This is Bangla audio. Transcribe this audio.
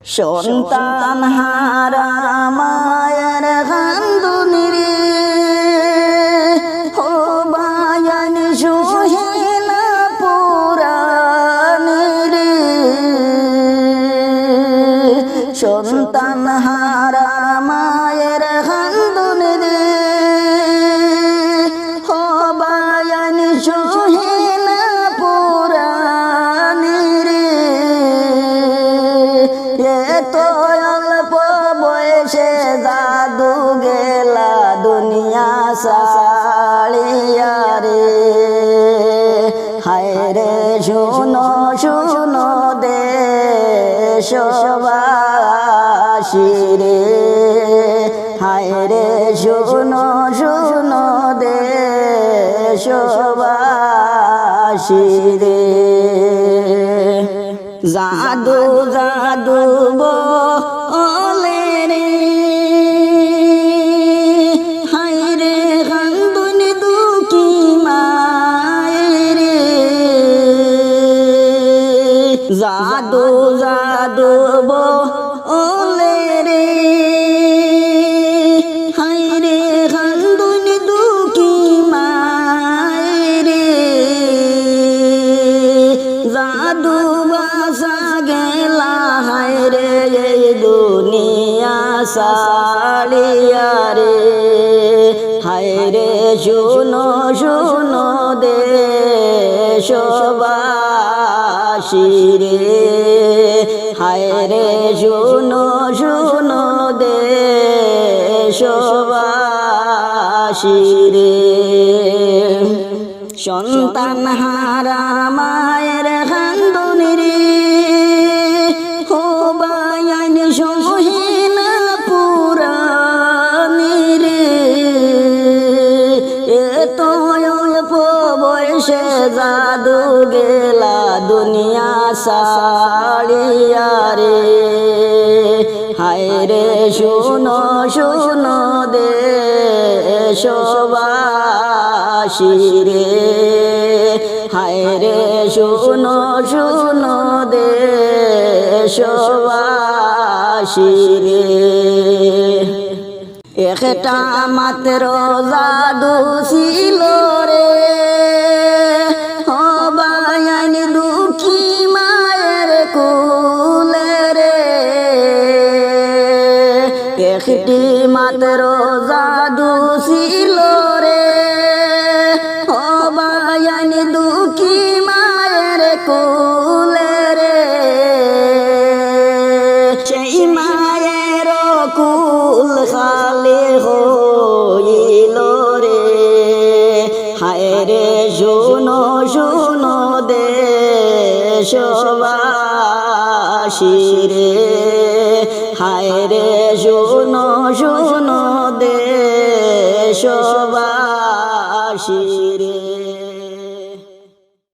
সন্তান হারা মায়ের কান্দুনি রে ও বায়ান সোহেলা পুরানি রে সন্তান হারা মায়ের কান্দুনি রে ও বায়ান সোহেলা পুরানি রে এত অল্প বয়সে জাদু গেলা দুনিয়া সালিয়া রে হায় রে শুনো শুনো দেশবাসী রে হায় রে শুনো শুনো দেশবাসী রে জাদু জাদু বলে রে হায় রে কান্দুনি দুঃখী মায়ের রে জাদু জাদু বলে রে হায় রে কান্দুনি দুঃখী মায়ের রে জাদু বাসা গেলা হায় রে এই দুনিয়া সালিয়া রে হায় রে শুনো শুনো দেশবাসী রে হায় রে শুনো শুনো দেশবাসী রে সন্তান হারা মায়ের কান্দুনি রে ও বায়ান সোহেলা পুরানি রে এত অল্প বয়সে জাদু গেলা দুনিয়া সালিয়া রে হায় রে শুনো শুনো দেশবাসী রে হায় রে শুনো শুনো দেশবাসী রে একটা মাত্র জাদু ছিল রে ও বায়ান দুঃখী মায়ের কুলে রে একটি মাত্র জাদু ছিল রে ও বায়ান দুঃখী মায়ের কুলে রে সেই মায়ের কুল খালি হইল রে হায় রে শুনো শুনো দেশবাসী রে হায় রে শুনো শুনো দেশবাসী রে।